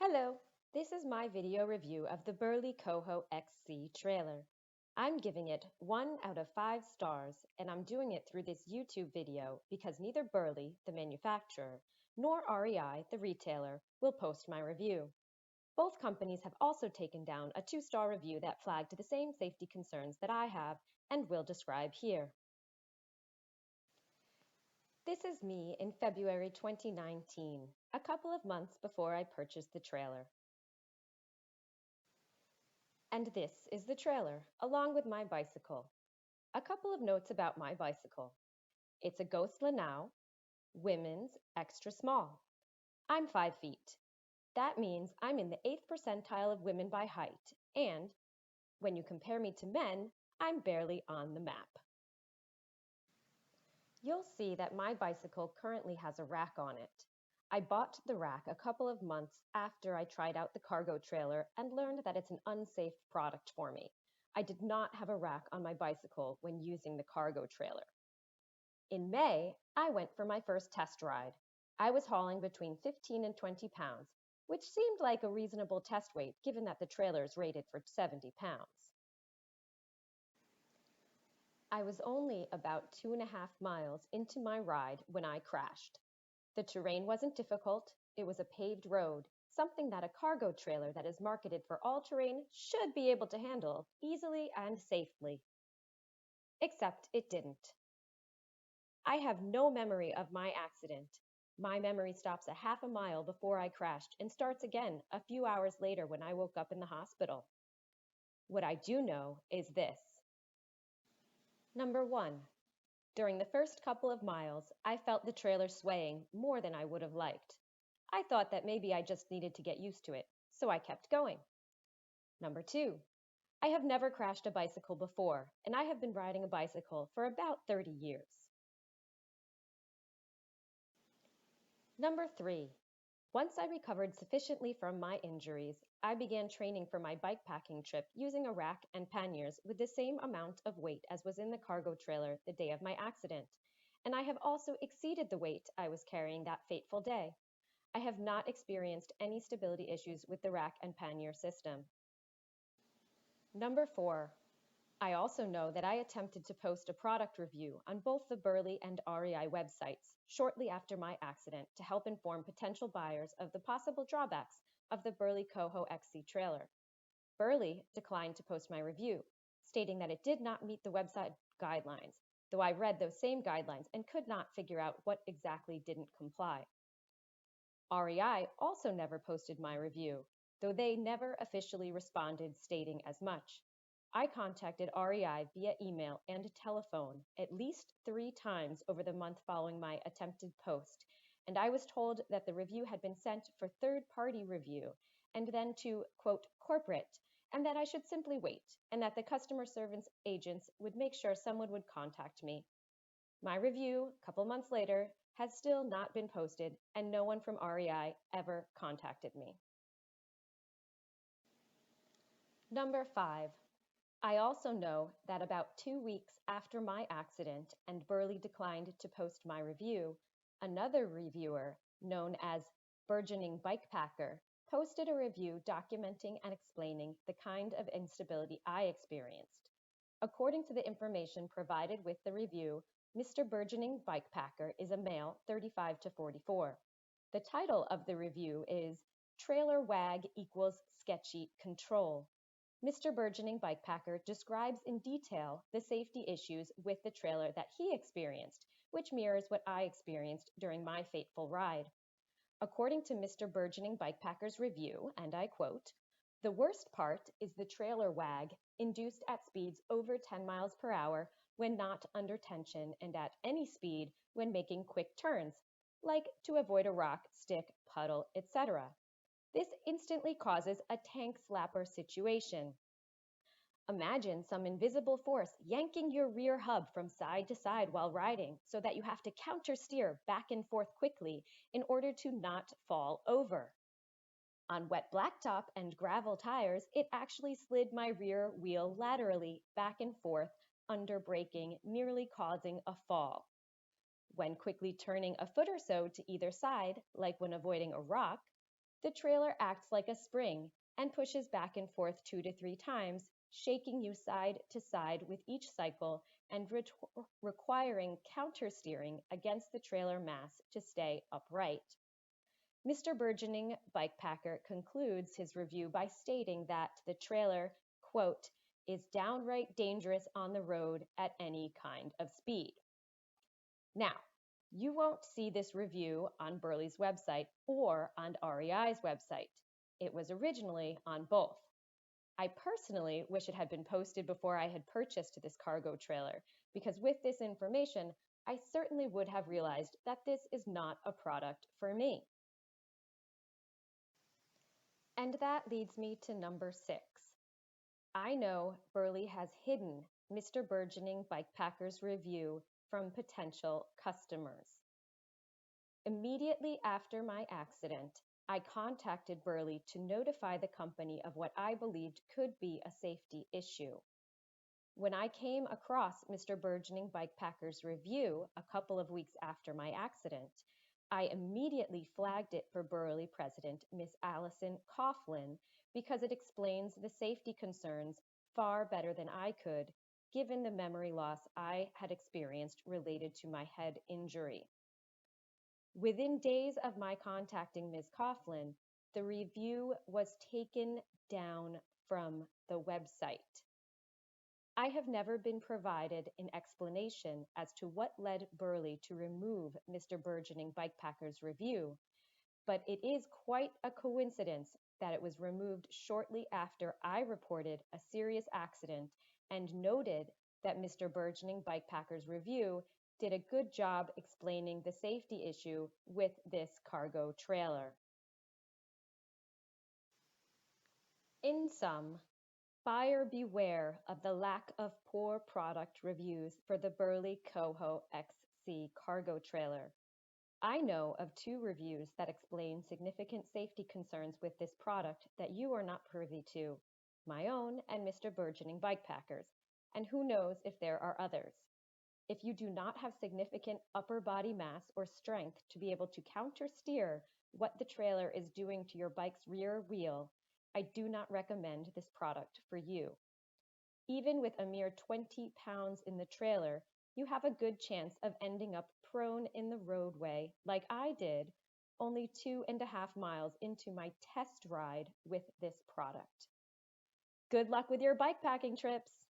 Hello, this is my video review of the Burley Coho XC trailer. I'm giving it 1 out of 5 stars, and I'm doing it through this YouTube video because neither Burley, the manufacturer, nor REI, the retailer, will post my review. Both companies have also taken down a 2-star review that flagged the same safety concerns that I have and will describe here. This is me in February 2019, a couple of months before I purchased the trailer. And this is the trailer, along with my bicycle. A couple of notes about my bicycle. It's a Ghost Lanao, women's extra small. I'm 5 feet. That means I'm in the 8th percentile of women by height, and when you compare me to men, I'm barely on the map. You'll see that my bicycle currently has a rack on it. I bought the rack a couple of months after I tried out the cargo trailer and learned that it's an unsafe product for me. I did not have a rack on my bicycle when using the cargo trailer. In May, I went for my first test ride. I was hauling between 15 and 20 pounds, which seemed like a reasonable test weight given that the trailer is rated for 70 pounds. I was only about 2.5 miles into my ride when I crashed. The terrain wasn't difficult, it was a paved road, something that a cargo trailer that is marketed for all terrain should be able to handle easily and safely. Except it didn't. I have no memory of my accident. My memory stops a half a mile before I crashed and starts again a few hours later when I woke up in the hospital. What I do know is this. Number 1. During the first couple of miles, I felt the trailer swaying more than I would have liked. I thought that maybe I just needed to get used to it, so I kept going. Number 2. I have never crashed a bicycle before, and I have been riding a bicycle for about 30 years. Number 3. Once I recovered sufficiently from my injuries, I began training for my bikepacking trip using a rack and panniers with the same amount of weight as was in the cargo trailer the day of my accident, and I have also exceeded the weight I was carrying that fateful day. I have not experienced any stability issues with the rack and pannier system. Number 4. I also know that I attempted to post a product review on both the Burley and REI websites shortly after my accident to help inform potential buyers of the possible drawbacks of the Burley Coho XC trailer. Burley declined to post my review, stating that it did not meet the website guidelines, though I read those same guidelines and could not figure out what exactly didn't comply. REI also never posted my review, though they never officially responded stating as much. I contacted REI via email and telephone at least 3 times over the month following my attempted post, and I was told that the review had been sent for third-party review and then to, quote, corporate, and that I should simply wait, and that the customer service agents would make sure someone would contact me. My review, a couple months later, has still not been posted, and no one from REI ever contacted me. Number 5. I also know that about 2 weeks after my accident and Burley declined to post my review, another reviewer, known as Burgeoning Bikepacker, posted a review documenting and explaining the kind of instability I experienced. According to the information provided with the review, Mr. Burgeoning Bikepacker is a male 35 to 44. The title of the review is Trailer Wag Equals Sketchy Control. Mr. Burgeoning Bikepacker describes in detail the safety issues with the trailer that he experienced, which mirrors what I experienced during my fateful ride. According to Mr. Burgeoning Bikepacker's review, and I quote, "The worst part is the trailer wag induced at speeds over 10 miles per hour when not under tension and at any speed when making quick turns, like to avoid a rock, stick, puddle, etc. This instantly causes a tank slapper situation. Imagine some invisible force yanking your rear hub from side to side while riding so that you have to counter steer back and forth quickly in order to not fall over. On wet blacktop and gravel tires, it actually slid my rear wheel laterally back and forth under braking, nearly causing a fall. When quickly turning a foot or so to either side, like when avoiding a rock, The trailer acts like a spring and pushes back and forth 2 to 3 times, shaking you side to side with each cycle and requiring countersteering against the trailer mass to stay upright. Mr. Burgeoning Bikepacker concludes his review by stating that the trailer, quote, is downright dangerous on the road at any kind of speed. Now, you won't see this review on Burley's website or on REI's website. It was originally on both. I personally wish it had been posted before I had purchased this cargo trailer, because with this information, I certainly would have realized that this is not a product for me. And that leads me to number 6. I know Burley has hidden Mr. Burgeoning Bikepacker's review from potential customers. Immediately after my accident, I contacted Burley to notify the company of what I believed could be a safety issue. When I came across Mr. Burgeoning Bikepacker's review a couple of weeks after my accident, I immediately flagged it for Burley President Miss Allison Coughlin because it explains the safety concerns far better than I could, given the memory loss I had experienced related to my head injury. Within days of my contacting Ms. Coughlin, the review was taken down from the website. I have never been provided an explanation as to what led Burley to remove Mr. Burgeoning Bikepacker's review, but it is quite a coincidence that it was removed shortly after I reported a serious accident and noted that Mr. Burgeoning Bikepacker's review did a good job explaining the safety issue with this cargo trailer. In sum, buyer beware of the lack of poor product reviews for the Burley Coho XC Cargo trailer. I know of 2 reviews that explain significant safety concerns with this product that you are not privy to, my own and Mr. Burgeoning Bikepacker's, and who knows if there are others. If you do not have significant upper body mass or strength to be able to counter-steer what the trailer is doing to your bike's rear wheel, I do not recommend this product for you. Even with a mere 20 pounds in the trailer, you have a good chance of ending up prone in the roadway like I did only 2.5 miles into my test ride with this product. Good luck with your bikepacking trips!